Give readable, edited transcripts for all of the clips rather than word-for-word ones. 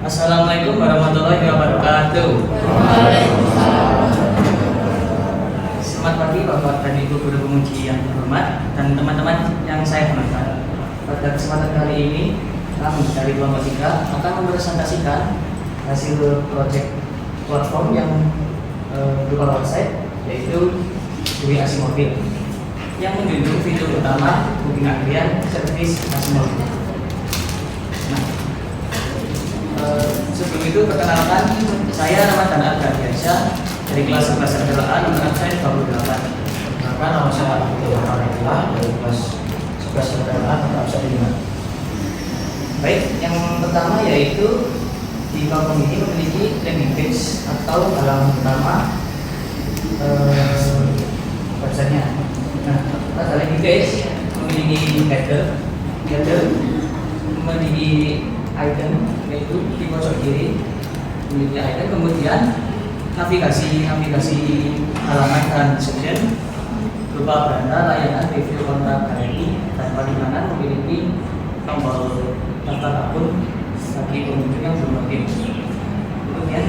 Assalamualaikum warahmatullahi wabarakatuh. Selamat pagi Bapak dan Ibu guru penguji yang terhormat dan teman-teman yang saya hormati. Pada kesempatan kali ini kami dari kelompok 3 akan mempresentasikan hasil proyek platform yang berupa website, yaitu Dwi Asi Mobil, yang menjunjung fitur utama booking antrian servis Asi Mobil. Sebelum itu perkenalkan, saya Ramadan Al-Ghadiansyah dari kelas 11 RLA nomor absen 28. Nama saya Abdul Rahman dari kelas 11 RLA nomor absen 5. Baik, yang pertama yaitu di platform ini memiliki landing page atau halaman utama websitenya. Nah, pada landing page memiliki header, memiliki icon, yaitu di pojok kiri memiliki icon, kemudian navigasi halaman dan section berupa beranda, layanan, review, kontak, galeri, dan paling kanan memiliki tombol daftar akun bagi pengunjung yang belum login. Kemudian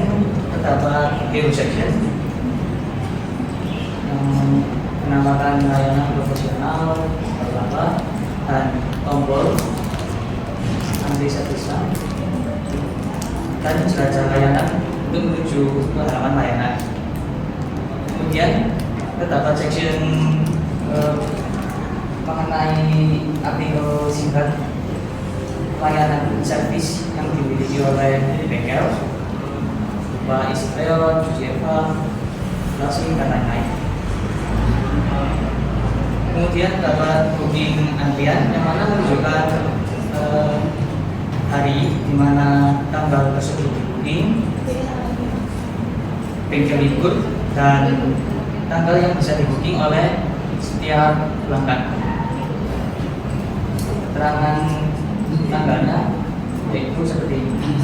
terdapat hero section yang menambahkan layanan profesional, dan tombol anti servisan dan jelajah layanan untuk menuju ke halaman layanan. Kemudian terdapat section mengenai artikel singkat layanan servis yang dimiliki oleh bengkel, berupa isi freon, cuci eva, flashing, dan lain-lain. Kemudian terdapat booking antrian yang mana menunjukkan hari di mana tanggal tersebut di-booking, bengkel libur, dan tanggal yang bisa di-booking oleh setiap pelanggan. Keterangan tanggalnya yaitu seperti ini.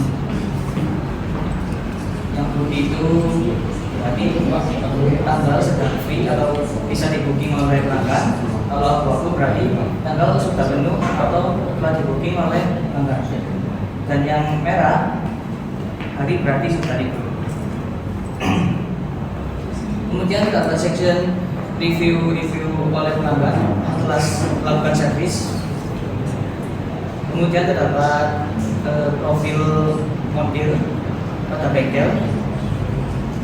Yang putih itu berarti tanggal sedang free atau bisa di-booking oleh pelanggan. Kalau abu-abu berarti tanggal sudah penuh atau telah di-booking oleh pelanggan. Dan yang merah hari berarti sudah libur. Kemudian terdapat section review oleh pelanggan yang telah melakukan servis. Kemudian terdapat profil montir pada bengkel,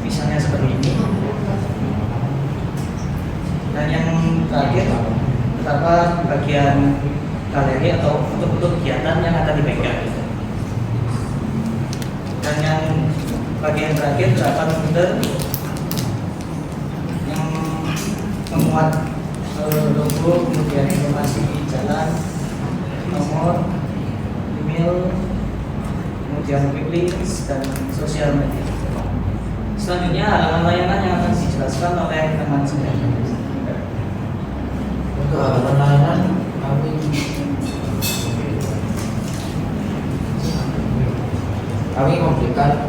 misalnya seperti ini. Dan yang terakhir terdapat bagian galeri atau foto-foto kegiatan yang ada di bengkel. Dan yang bagian terakhir terdapat folder yang memuat logo, kemudian informasi jalan, nomor, email, kemudian quick links, dan sosial media. Selanjutnya halaman layanan yang akan dijelaskan oleh teman saya. Untuk halaman layanan kami memberikan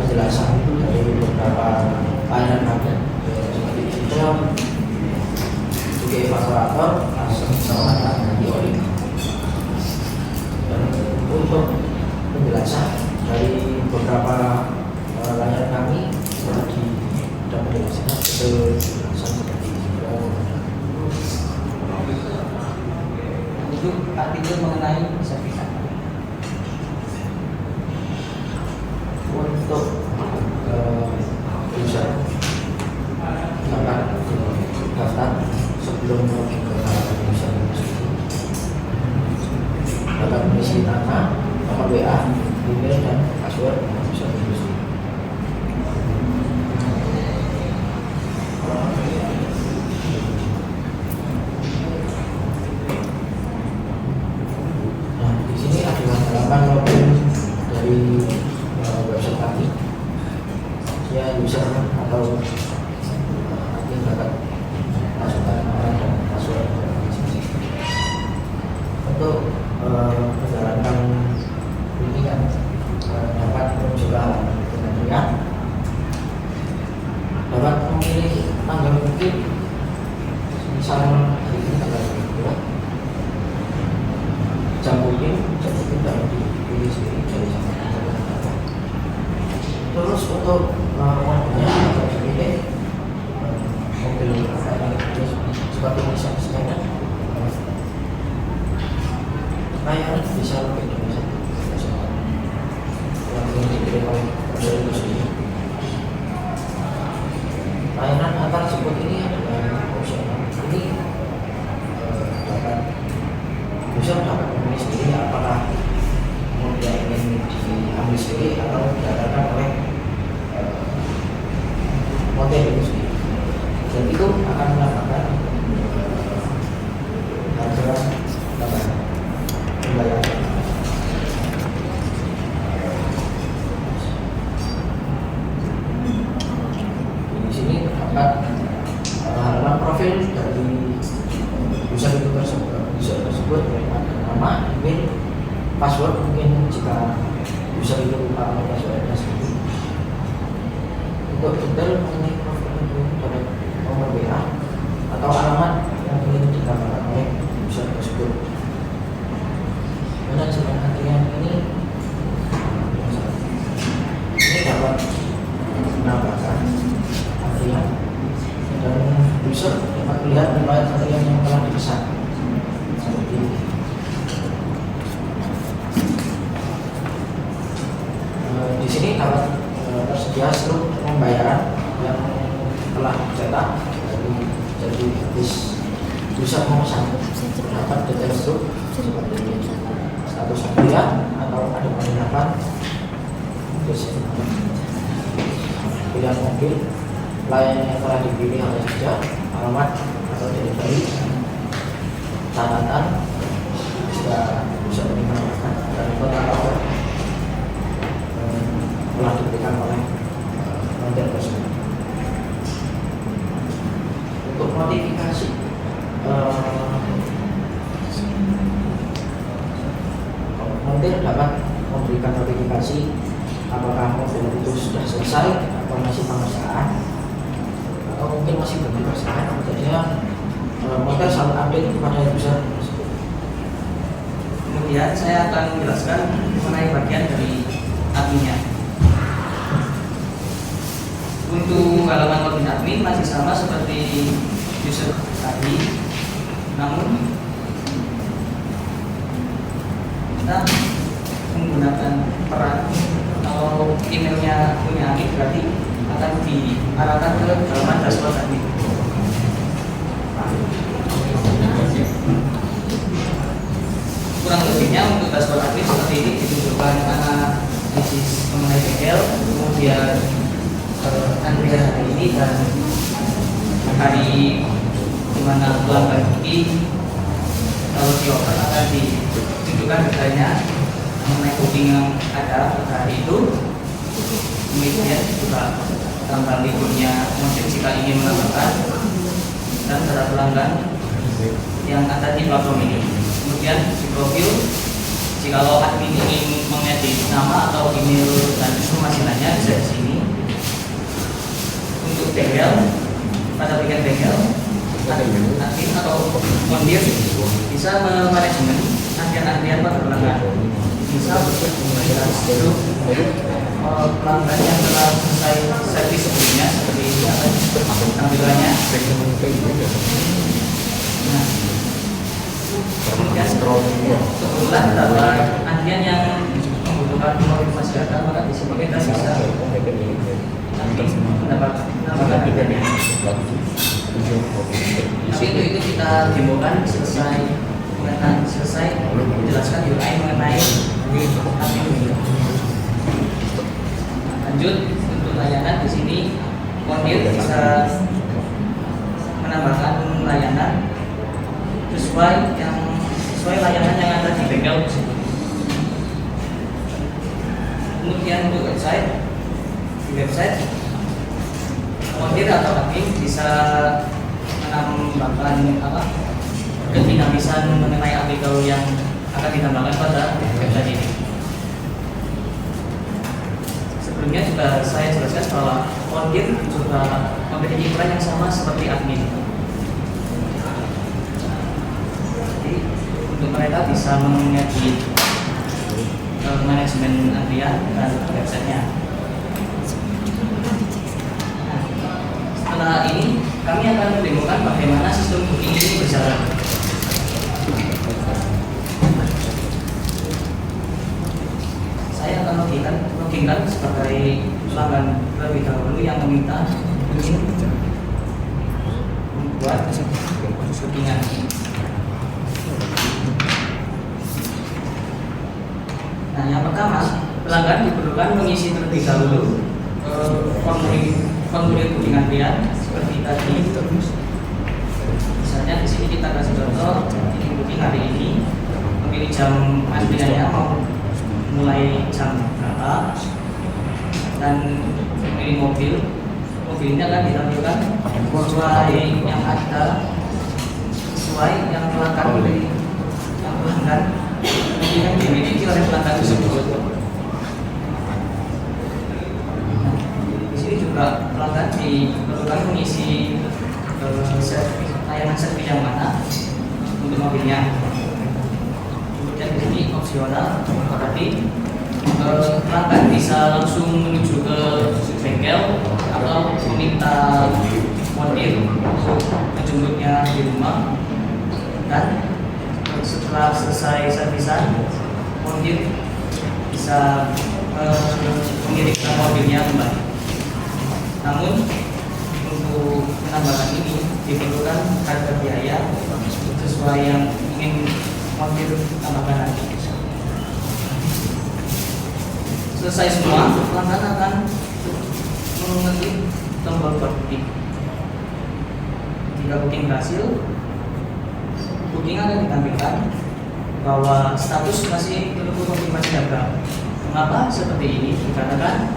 penjelasan dari beberapa layanan kami, seperti itu juga evaporator, langsung sama di oli. Dan untuk penjelasan dari beberapa layanan kami tadi sudah menjelaskan seperti itu artikel mengenai servis. Untuk user akan daftar sebelum login ke halaman user dapat mengisi nama, nomor WA, email, dan password user tersebut. Nah, di sini adalah halaman login dari website kami. Ya, user atau nanti dapat masukkan nama dan password. Untuk menjalankan ini kan dapat juga dengan dapat memilih tanggal mungkin, misalnya hari ini tanggal 2, jam booking dapat dipilih sendiri dari jam Terus untuk mobilnya agak sepede, mobil seperti Nissan Scania, layanan bisa lebih dari satu yang diberi oleh Persero itu sendiri. Layanan antar jemput ini adalah opsional. Ini dapat user dapat memilih sendiri apakah dia ingin diambil sendiri atau diantarkan oleh hotel itu sendiri. Dan itu akan menambahkan harga pembayaran. Di sini terdapat halaman profil dari user itu tersebut, nama, email, password. Mungkin jika user itu lupa passwordnya sendiri. Untuk detail mengenai profil itu pada nomor WA atau alamat yang ingin didapatkan oleh user tersebut. Manajemen antrian ini dapat menambahkan antrian dan user dapat melihat riwayat antrian yang telah dipesan seperti ini. Di sini dapat tersedia seluruh pembayaran yang telah dicetak jadi habis user memesan. Terdapat detail struk seperti status antrian atau ada penginapan, pilihan mobil, layanan yang telah dipilih apa saja, alamat atau delivery, catatan jika bisa menambahkan, dan total order telah diberikan oleh konten tersebut. Untuk notifikasi montir dapat memberikan notifikasi apakah mobil itu sudah selesai atau masih pengerjaan atau mungkin masih belum dikerjakan. Jadinya montir selalu update kepada user tersebut. Kemudian saya akan menjelaskan mengenai bagian dari adminnya. Untuk halaman login admin masih sama seperti user tadi, namun kita menggunakan peran kalau emailnya punya admin berarti akan diarahkan ke halaman dashboard admin. Kurang lebihnya untuk dashboard admin seperti ini ditunjukkan analisis mengenai bengkel, kemudian antrian hari ini dan hari di mana pelanggan booking. Kalau di open akan ditunjukkan datanya mengenai booking yang ada pada hari itu. Kemudian juga tanggal liburnya mungkin jika ingin menambahkan dan data pelanggan yang ada di platform ini. Kemudian di profil, jika admin ingin mengedit nama atau email dan informasi lainnya bisa di sini. Untuk bengkel, pada bagian bengkel, admin atau montir bisa memanajemen antrian-antrian pada pelanggan. Bisa untuk pelanggan yang telah selesai servis sebelumnya seperti ini akan tampilannya. Nah, kemudian kebetulan dapat antrian yang membutuhkan konfirmasi data, maka di sini kita bisa mendapat antrian. Tapi itu kita demokan selesai menjelaskan UI mengenai admin ini. Lanjut untuk layanan di sini montir bisa menambahkan layanan sesuai layanan yang ada di bengkel tersebut. Kemudian untuk di website montir atau admin bisa menambahkan kedinamisan mengenai artikel yang akan ditambahkan pada website ini. Sebelumnya juga saya jelaskan bahwa montir juga memiliki peran yang sama seperti admin. Jadi untuk mereka bisa mengedit manajemen antrian dan websitenya. setelah ini kami akan mendemokan bagaimana sistem booking ini berjalan. Saya akan login sebagai pelanggan terlebih dahulu yang meminta ingin membuat bookingan. Nah, yang pertama, pelanggan diperlukan mengisi terlebih dahulu formulir booking antrian seperti tadi. Misalnya di sini kita kasih contoh ingin booking hari ini, memilih jam antriannya mau mulai jam berapa, dan memilih mobilnya akan ditampilkan sesuai yang ada, sesuai yang pelanggan yang dimiliki oleh pelanggan tersebut. Di sini juga pelanggan diperlukan mengisi layanan servis yang mana untuk mobilnya. Kemudian di sini opsional, tapi pelanggan bisa langsung menuju ke bengkel atau meminta montir untuk menjemputnya di rumah, dan setelah selesai servisan montir bisa mengirimkan mobilnya kembali. Namun untuk penambahan ini diperlukan harga biaya sesuai yang ingin montir tambahkan nanti. Selesai semua, pelanggan akan mengetik tombol booking. Jika booking berhasil, booking akan ditampilkan bahwa status masih menunggu konfirmasi harga. Mengapa seperti ini? Dikarenakan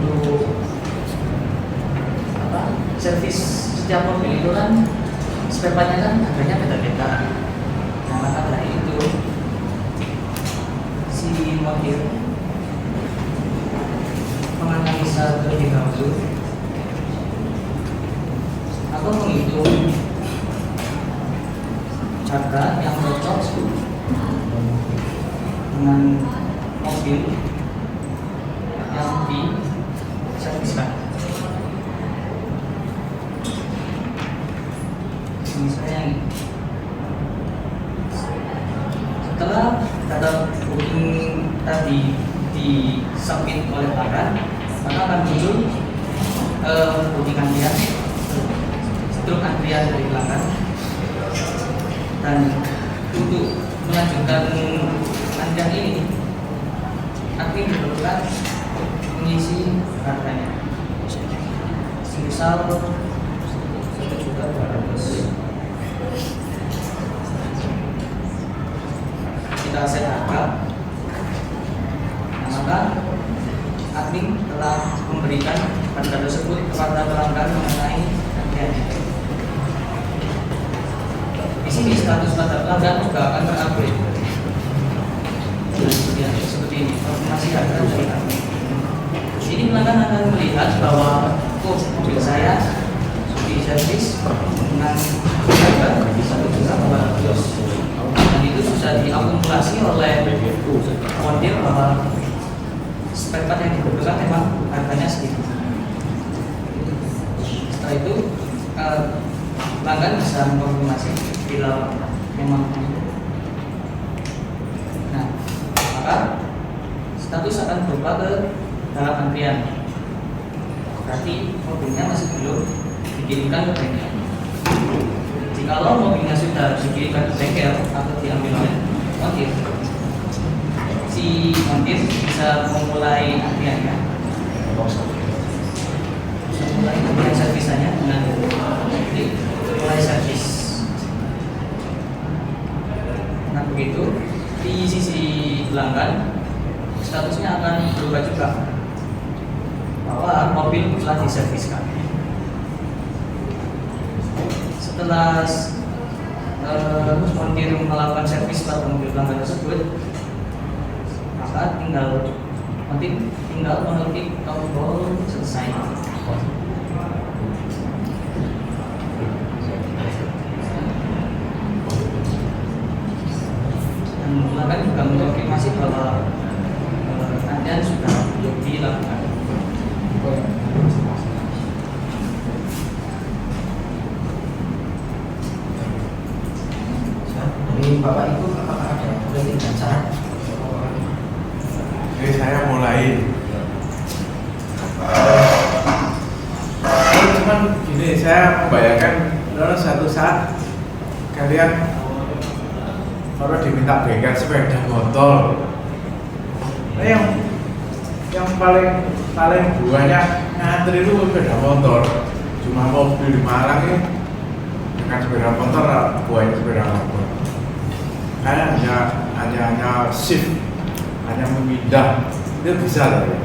untuk servis setiap mobil itu kan spare partnya kan harganya beda-beda. Nah, maka dari itu si montir menganalisa terlebih dahulu atau menghitung harga yang cocok dengan mobil yang diserviskan. Misalnya ini, setelah data booking tadi disubmit oleh pelanggan, maka akan muncul booking antrian, struk antrian dari pelanggan. Dan untuk melanjutkan antrian ini, admin diperlukan mengisi harganya. Misal 1.200.000, kita set harga. Nah, maka admin telah memberikan harga tersebut kepada pelanggan mengenai antriannya. Di sini status pada pelanggan juga akan terupdate. Seperti ini, informasi harga dari admin. Ini pelanggan akan melihat bahwa mobil saya diservis dengan harga 1.200.000, dan itu sudah diakumulasi oleh montir bahwa spare part yang dibutuhkan memang harganya segitu. Setelah itu pelanggan bisa mengkonfirmasi bila memang begitu. Nah, maka status akan berubah ke dalam antrian. Berarti mobilnya masih belum dikirimkan ke bengkel. Jikalau mobilnya sudah dikirimkan ke bengkel atau diambil oleh montir, si montir bisa memulai antriannya, bisa mulai antrian servisannya dengan mulai servis. Nah, begitu di sisi pelanggan statusnya akan berubah juga, bahwa mobil telah diserviskan. Setelah montir melakukan servis pada mobil pelanggan tersebut, maka montir tinggal mengetik tombol selesai. Dan pelanggan juga mengkonfirmasi bahwa antrian sudah dilakukan. tim Bapak itu apakah ada kritik dan saran? Jadi saya mulai cuman gini, saya membayangkan kalau suatu saat kalian kalau diminta bengkel sepeda motor, nah yang paling banyak ngantri itu sepeda motor. Cuma mobil di Malang ini dengan sepeda motor banyak sepeda motor. Kayak hanya shift, hanya memindah itu bisa lah ya.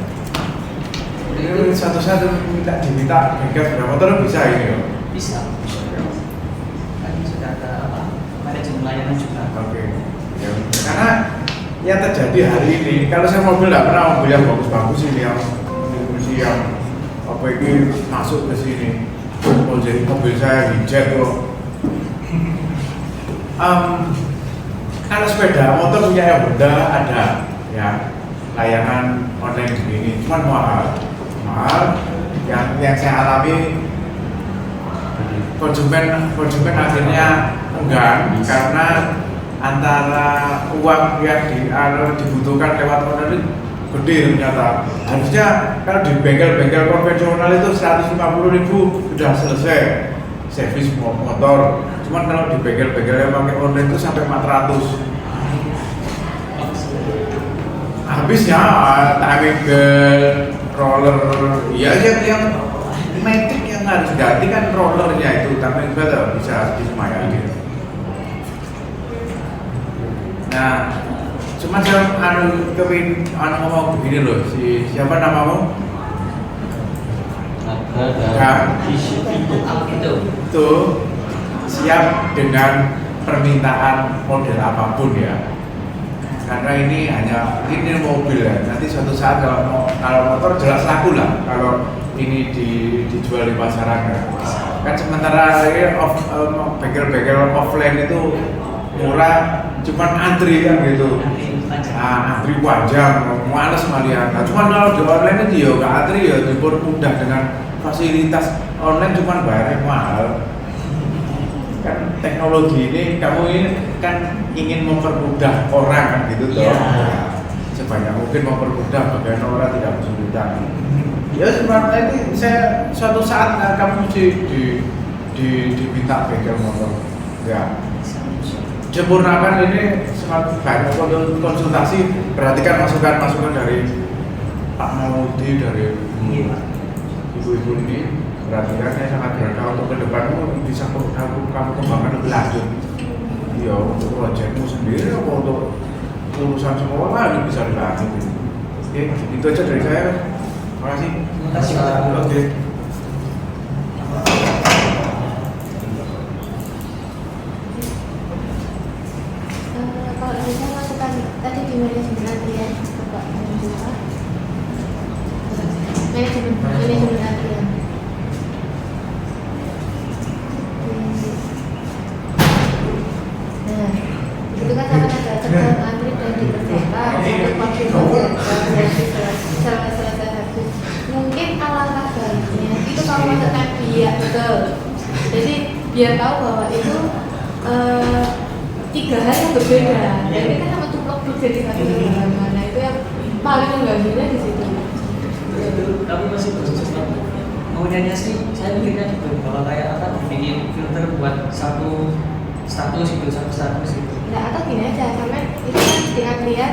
Ini satu-satu diminta bengkel sepeda motor bisa ini ya. Bisa. Kan sudah ada apa? Manajemen layanan juga. Oke. Ya, karena yang terjadi hari ini, kalau saya mobil nggak pernah mobil yang bagus-bagus ini yang apa ini masuk ke sini. Oh, jadi mobil saya hijet kok. Kalau sepeda motor punya yang Honda ada ya layanan online begini, cuman mahal. Yang saya alami konsumen akhirnya enggan karena antara uang yang dibutuhkan lewat online itu gede ternyata. Harusnya kalau di bengkel-bengkel konvensional itu 150.000 sudah selesai servis motor. Cuman kalau di bengkel-bengkel yang pakai online itu sampai 400. Habisnya timing belt, roller, ya yang matic yang harus ganti kan rollernya itu, timing belt bisa disemayai gitu. Nah, cuma saya ngomong begini loh, siapa namamu? Itu siap dengan permintaan model apapun ya. Karena ini mobil ya. Nanti suatu saat kalau motor jelas laku lah kalau ini dijual di pasaran ya. Kan sementara bengkel-bengkel offline itu murah, cuman antri kan gitu. Antri panjang, males malian. Nah, cuman kalau di online itu ya nggak antri ya, dipermudah dengan fasilitas online, cuman bayarnya mahal. Kan teknologi ini, kamu ini kan ingin mempermudah orang kan gitu toh. Sebanyak mungkin mempermudah bagaimana orang tidak kesulitan. Ya sebenarnya ini saya suatu saat kamu mesti diminta bengkel motor. Ya. Sempurnakan ini semakin banyak konsultasi, perhatikan masukan dari Pak Maudi, dari ibu-ibu ini, perhatikan saya sangat berharap untuk ke depanmu bisa kamu kembangkan lebih lanjut. Ya untuk proyekmu sendiri atau untuk urusan sekolah ini bisa dilanjut. Oke, itu aja dari saya. Terima kasih. Terima kasih Pak. Oke. Kalau saya masukkan tadi di manajemen antrian, Bapak manajemen antrian. Nah, itu kan akan ada jadwal antri dan dikerjakan untuk konfirmasi selesai habis. Mungkin alangkah baiknya itu kalau masukkan biar betul. Jadi biar tahu bahwa itu 3 hal yang berbeda. Jadi kan sama tuplok jadi satu mana itu yang paling mengganggunya di situ. Tapi masih proses kemudiannya sih saya pikirnya gitu bahwa kayak apa bikin filter buat satu status itu. Nah atau gini aja, sampai itu kan di antrian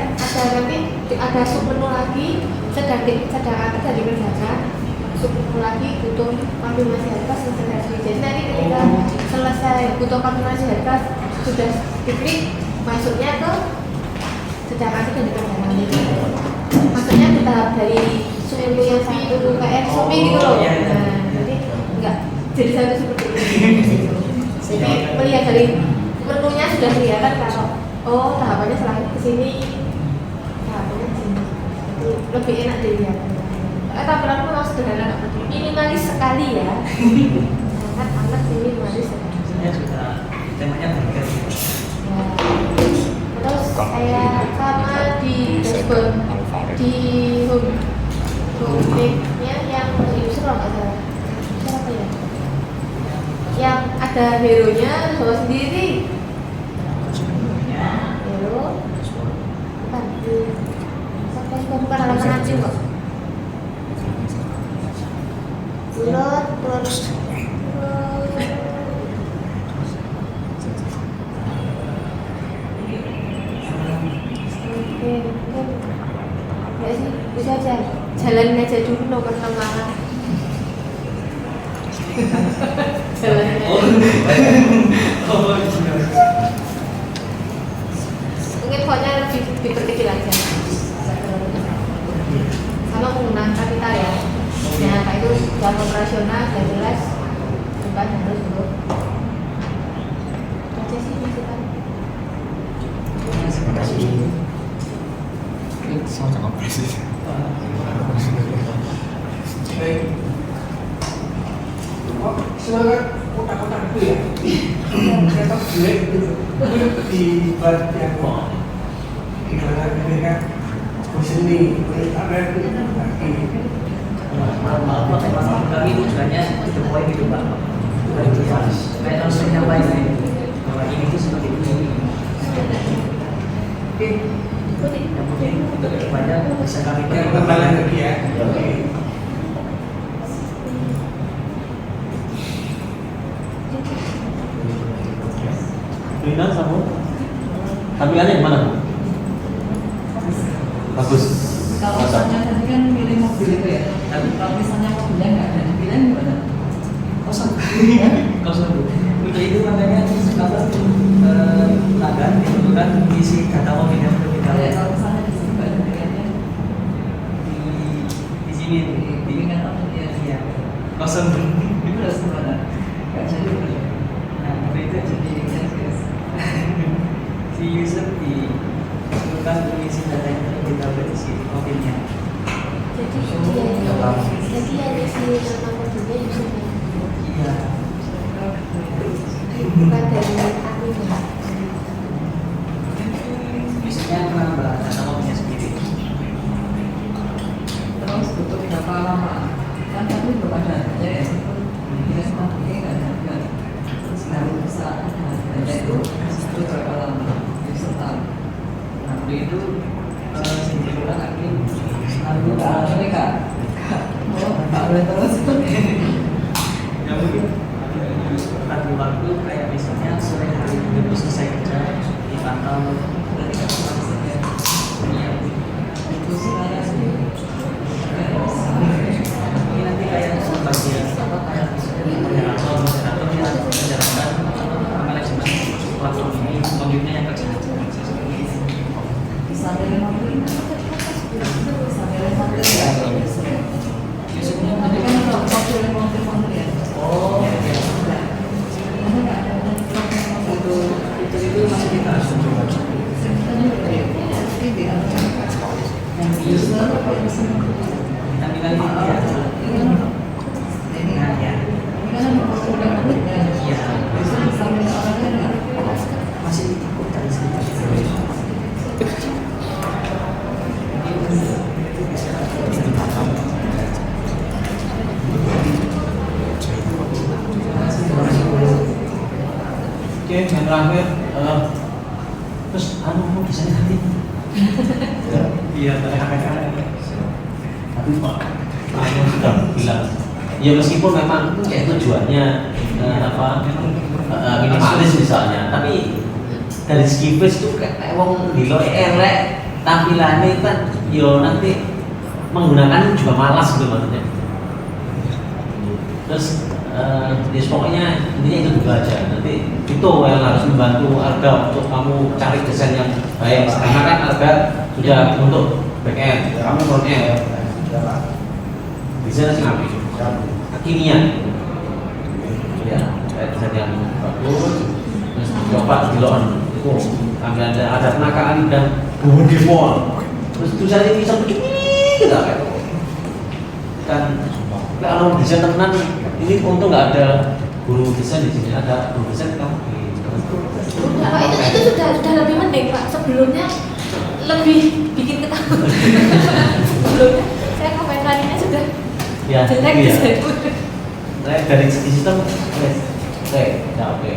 ada sub menu lagi, sedang ada dikerjakan sub menu lagi butuh konfirmasi harga selesai. Jadi nanti ketika selesai butuh konfirmasi harga sudah diklik masuknya ke sedangkan itu dikerjakan. Maksudnya kita dari sub yang satu kayak shopping gitu loh. Nah jadi enggak jadi satu seperti ini. Jadi melihat dari menunya sudah kelihatan kalau tahapannya selanjutnya ke sini, tahapannya ke sini. Itu lebih enak dilihat. Tampilan pun harus sederhana, nggak penting. Minimalis sekali ya. Sangat minimalis sekali. Saya sudah temanya bengkel. Ya. Terus saya sama di dashboard di home-nya yang user kalau nggak salah. Siapa ya? Yang ada hero-nya bawa sendiri. mancing kok. Bulat terus ya sih, bisa aja jalanin aja dulu nomor 6 jalanin aja. Mungkin fontnya lebih diperkecil aja sama penggunaan kapital ya. Nah, itu jam operasional jam jelas bukan harus dulu aja sih masukan. Terima kasih. Sama persis. Baik. Oh, semangat kotak-kotak itu ya. Kereta gue itu di bar yang di mana mereka berseni, ada itu lagi. Maaf, kami tujuannya itu poin gitu Pak. Kayak harus menyampaikan bahwa ini tuh seperti ini. Oke, yang penting untuk kedepannya bisa kami Pengembangan lagi ya. Oke. Rina sama tampilannya gimana Bu? Bagus. Kalau misalnya tadi kan milih mobil itu ya, tapi kalau misalnya mobilnya nggak ada pilihan gimana? kosong. Kosong. Untuk itu makanya apa pelanggan diperlukan isi data mobilnya terlebih Kalau dahulu. misalnya di sini nggak ada pilihannya, Di sini di pilihan apa dia? iya kosong. Itu harus gimana? Nggak jadi bener. Nah, untuk itu Jadi yes. si user diperlukan mengisi data yang terlebih dahulu di sini mobilnya. Jadi yang isi nama mobilnya itu Iya. bukan dari admin ya. Biasanya menambah data mobilnya sendiri. Terus butuh berapa lama? Kan tadi belum ada aja ya. Kita semua pakai nggak ada kan. Terus baru bisa ada itu butuh berapa lama? Setahun. Nah, untuk itu sendiri pula admin selalu Ini kak, nggak boleh terus. nggak mungkin tadi waktu kayak misalnya sore hari itu selesai kerja dipantau Berarti nggak bisa ya. iya. Itu sih ada sih. Ini nanti kayak bagian apa kayak moderator yang menjalankan manajemen platform ini mobilnya yang kerja. Bisa dari mobil. Bisa dari mobil ya. Biasanya Tapi kan kalau mobil ya. oh iya. Karena nggak ada Untuk itu masih kita harus coba. Yang di tampilan ini ya. Nah ya. Iya. Masih cukup dari sini. Oke, yang terakhir terus mau desain nanti. Iya, Tapi Pak, kamu sudah bilang ya meskipun memang tujuannya minimalis misalnya, tapi dari segi face itu kayak wong dilo elek tampilannya kan yo nanti menggunakan juga malas gitu maksudnya. Terus ya pokoknya intinya itu dulu aja. Nanti itu yang harus membantu Arga untuk kamu cari desain yang baik. Karena kan Arga sudah untuk back end, kamu front end. Desain sih ngapain? Kekinian. Ya, desain yang bagus. Terus coba di loan itu ada penakaan dan buku di mall. Terus tulisannya bisa begini gitu kayak kan kalau desain temenan ini untung nggak ada guru desain di sini, ada guru desain kamu Pak, itu sudah lebih mending Pak. Sebelumnya lebih bikin ketakutan. Sebelumnya saya komentarinya sudah ya jelek iya. gitu. Nah, dari segi sistem oke ya oke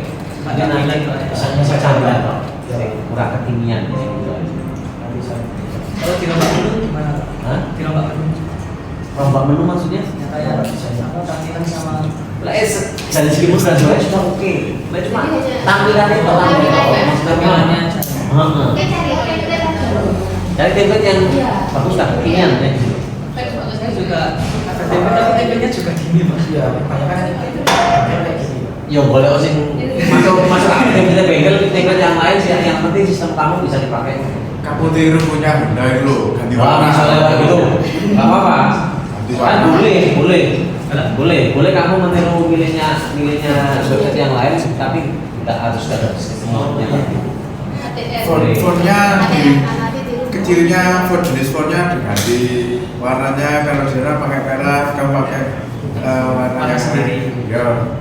Ada nilai Pak. misalnya saya campuran kok kurang kekinian Kalau tidak dulu gimana? Hah? dirombak menu. Rombak menu maksudnya? Ya kayak apa tampilan sama Lah dari segi mudah sudah oke. Lah cuma tampilan itu tampilannya aja. Heeh. Oke, cari template aja. Dari template yang Iya. bagus lah, kekinian ya. Saya juga ada template tapi template-nya juga gini mas. Iya, kebanyakan kayak gini. Ya boleh sing masuk template bengkel, template yang lain sih yang penting sistem kamu bisa dipakai. Kamu tiru punya benda itu loh, ganti Wah, warna. misalnya kayak gitu, nggak apa-apa. Ganti Kan warna. boleh kamu meniru miliknya website yang lain, tapi tidak harus ada semuanya. Fontnya di Nanti tiru. kecilnya, font jenis fontnya diganti warnanya. Kalau Zara pakai merah, kamu pakai warna Warna yang sendiri. Ya.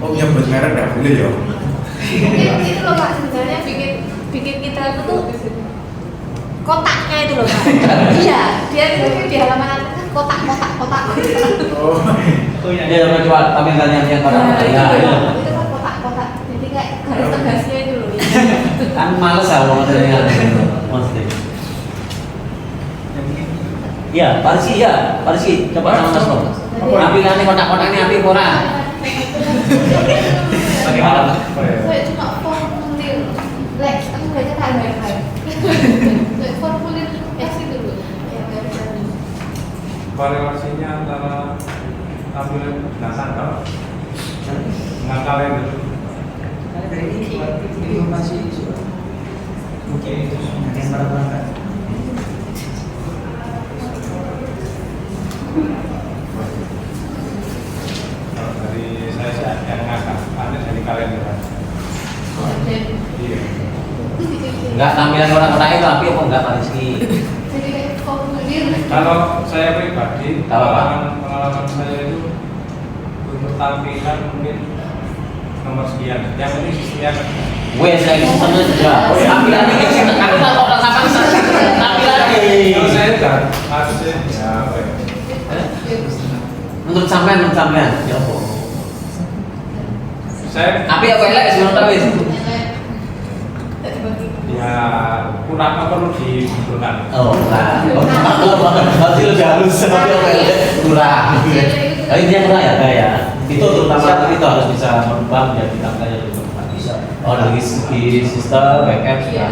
Oh, nyebut merah nggak boleh ya? Mungkin itu loh Pak, sebenarnya bikin kita itu tuh kotaknya itu loh Pak. Iya, dia di halaman atas kan kotak. Oh, iya. Ya, coba tampilkan yang pada Nah, itu ya, loh, ya. Pak. Itu kan kotak. Jadi kayak garis tegasnya itu loh. Kan males ya mau materinya maksudnya. Iya, Parsi, coba sama Mas Bro. Tampilannya kotak-kotaknya api ora? Bagaimana Pak? Kayak cuma formulir. Lek, aku baca tak baik-baik. Kayak formulir itu dulu. Ya, garis. Korelasinya antara tampilan jenazah dengan kalender. Dari ini informasi sudah mungkin itu yang para berangkat. Kalau dari saya sih yang ngakak, ada dari kalender. Iya. Enggak, tampilan kotak-kotak itu api apa enggak Parsi? Jadi kayak formulir. Kalau saya pribadi, Kalau apa? pengalaman saya itu untuk tampilan mungkin nomor sekian. Yang penting sistemnya Wes lagi seneng juga. Tampilan ini sih aku tak kok sampai tampilan kalau ini. saya kan harusnya ya apa ya? Menurut sampean ya apa? Saya Api apa elek sih menurut wis? ya kurang apa perlu dimunculkan. Oh, nah. Berarti lebih halus tapi apa elek kurang. Tapi dia kurang ya. Itu terutama itu harus bisa merubah menjadi tampilan yang lebih bagus. Bisa. Oh, dari segi sistem backup sudah.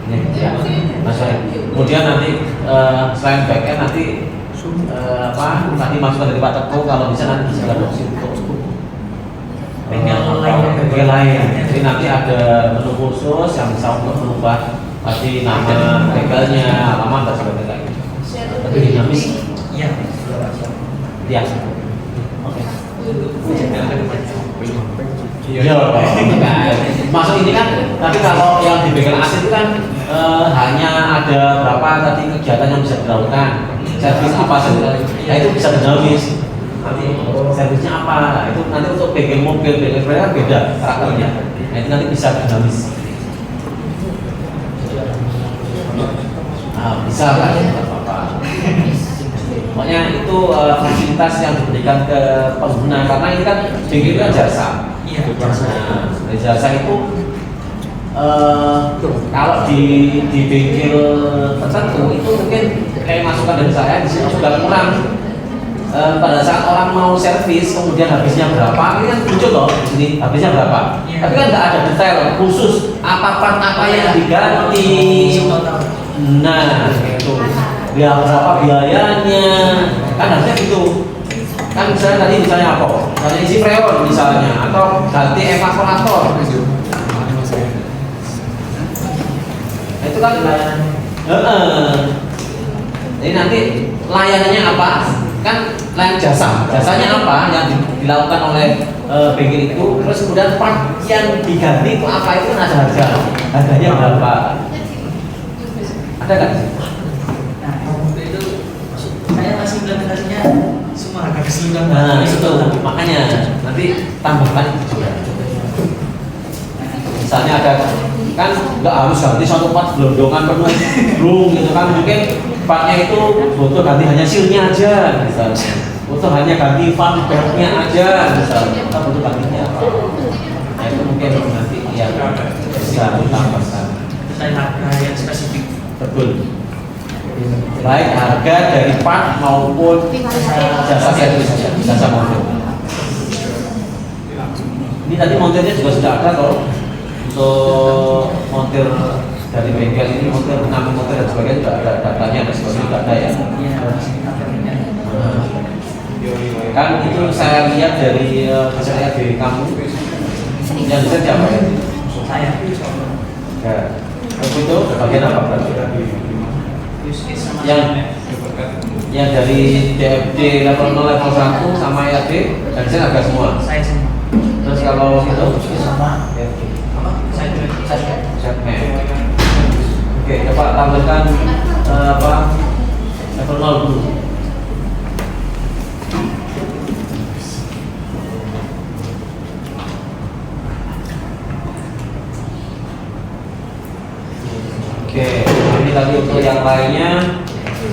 Ini ya. Kemudian nanti selain backup nanti tadi masukan dari Pak Teguh kalau bisa nanti bisa ada opsi untuk bengkel lain. Jadi nanti ada menu khusus yang bisa untuk merubah tadi nama bengkelnya, alamat dan sebagainya. Lebih dinamis. Iya. Ya. Oke. Iya. Ya, masuk ini kan, tapi kalau yang di bengkel asli itu kan hanya ada berapa tadi kegiatan yang bisa dilakukan, servis apa saja, nah itu bisa dinamis. Nanti servisnya apa? Nah, itu nanti untuk bengkel mobil, bengkel sepeda kan beda karakternya. Nah itu nanti bisa dinamis. Nah, bisa kan? Tidak apa-apa. Pokoknya itu fasilitas yang diberikan ke pengguna karena ini kan bengkel itu kan jasa. Iya. Nah, dari jasa itu kalau di bengkel tertentu itu mungkin kayak masukan dari saya di sini sudah kurang. Pada saat orang mau servis kemudian habisnya berapa, ini kan muncul loh di sini habisnya berapa. Iya. Tapi kan nggak ada detail khusus apa yang diganti. Nah, itu ya berapa biayanya, kan harusnya gitu. Kan misalnya tadi misalnya apa? Misalnya isi freon misalnya atau ganti evaporator. Nah, itu kan jadi nanti layanannya apa? Kan layan jasanya apa yang dilakukan oleh bengkel itu, terus kemudian part yang diganti itu apa, itu kan ada harganya berapa, ada nggak sih? Nah, waktu itu saya masih implementasinya semua harga keseluruhan. Nah itu makanya nanti tambahkan itu juga. Misalnya ada kan nggak harus ganti satu part gelondongan penuh belum gitu kan, mungkin partnya itu butuh ganti hanya silnya aja misalnya, butuh hanya ganti fan beltnya aja misalnya, kita butuh gantinya apa, nah itu mungkin nanti ya bisa ditambahkan. Itu saya harga yang spesifik. Betul. baik harga dari part maupun jasa servis, jasa montir. Ini tadi montirnya juga sudah ada loh, untuk montir dari bengkel ini, montir dan sebagainya juga ada datanya dan sebagainya juga ada ya. Kan itu saya lihat dari hasil dari kamu yang bisa siapa ya? Saya. Ya, itu bagian apa berarti? Yang dari DFD level 0, level 1 sama ERD dan saya agak semua. Saya semua. Terus kalau itu sama Saya segmen. Oke, coba tampilkan level 0 dulu. Oke, ini tadi untuk yang lainnya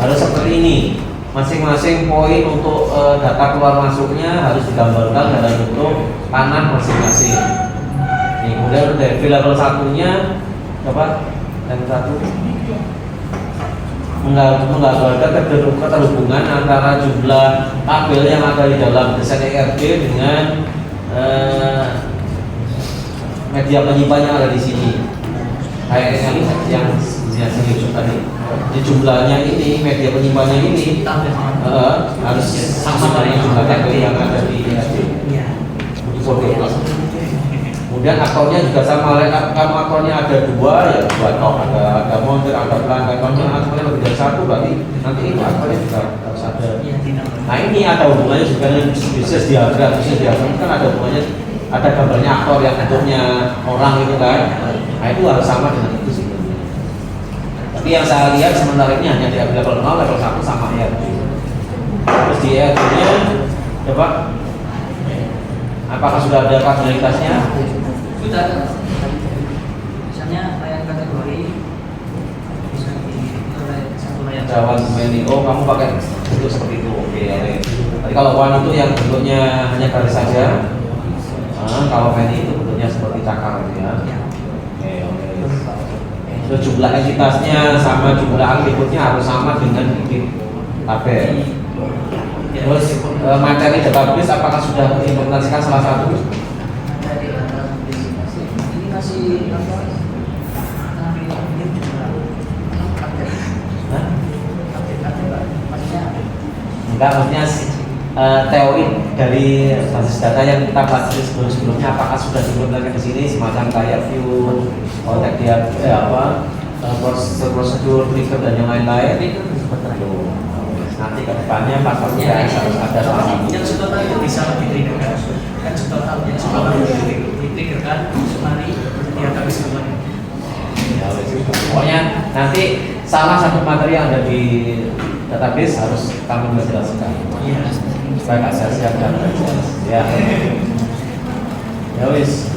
harus seperti ini. Masing-masing poin untuk data keluar masuknya harus digambarkan dalam bentuk kanan masing-masing. Nih, kemudian dari level satunya coba level 1 menggambarkan keterhubungan antara jumlah tabel yang ada di dalam desain ERD dengan media penyimpan yang ada di sini. Kayak yang tadi, di jumlahnya ini, media penyimpannya ini harus sama dengan jumlah tabel yang ada di ERD. Kemudian akornya juga sama, kalau akornya ada dua ya dua akor, ada montir, ada pelanggan. Kalau akornya lebih dari satu berarti nanti itu akornya juga harus ada. Nah ini ada hubungannya juga dengan bisnis diagram. Bisnis diagram kan ada hubungannya, ada gambarnya aktor yang bentuknya orang itu kan. Nah itu harus sama dengan itu sih. Tapi yang saya lihat sementara ini hanya di level 0, level 1 sama ERD. Terus di ERD-nya coba apakah sudah ada fasilitasnya? Sudah. Misalnya layan kategori bisa satu layan. Jawan Meni, oh kamu pakai bentuk seperti itu, oke. Tadi kalau one itu yang bentuknya hanya garis saja, kalau Meni itu bentuknya seperti cakar gitu ya. Oke. Terus jumlah entitasnya sama jumlah atributnya harus sama dengan bibit tabel. Terus materi database apakah sudah diimplementasikan salah satu? Ini masih Enggak, maksudnya teori dari basis data yang kita pelajari sebelumnya apakah sudah diimplementasikan di sini semacam kayak view, kontak dia prosedur, trigger dan yang lain-lain itu seperti itu. Nanti ke depannya pas harus ada salah satu. Yang subtotal itu bisa di-triggerkan. Kan subtotal yang subtotal di-triggerkan mari dia habis kembali. Ya, pokoknya nanti salah satu materi yang ada di database harus kami menjelaskan. Iya. Baik, saya siap dan ya. Ya wis.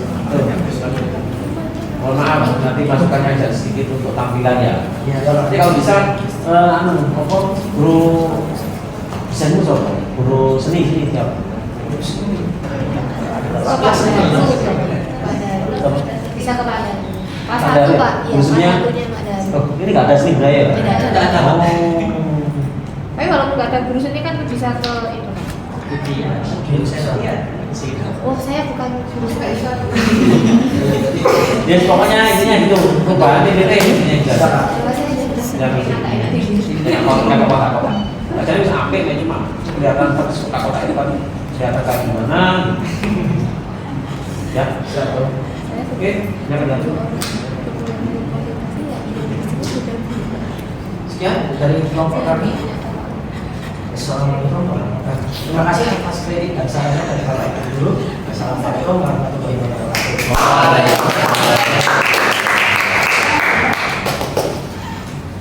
Mohon maaf nanti masukannya aja sedikit untuk tampilannya. Ya. Nanti kalau bisa guru desain musuh, guru seni siapa? Bisa ke Pak Dan. Pas satu Pak, iya, pas Khususnya, satunya Pak Dan. ini nggak ada seni budaya ya? Tidak ada. Oh. Tapi walaupun nggak ada guru seni kan bisa ke itu. Iya. Saya lihat sih. Oh saya bukan guru seni. Ya pokoknya intinya gitu, perubahan PPT ini jelas. Saya Ya, kalau nggak kota-kota, jadi bisa ambil ya cuma kelihatan kota itu kan kelihatan kayak gimana. Ya, oke, jangan lanjut. Sekian dari kelompok kami. Assalamualaikum warahmatullahi wabarakatuh. Terima kasih atas kredit dan sarannya dari Bapak Ibu. Assalamualaikum warahmatullahi wabarakatuh.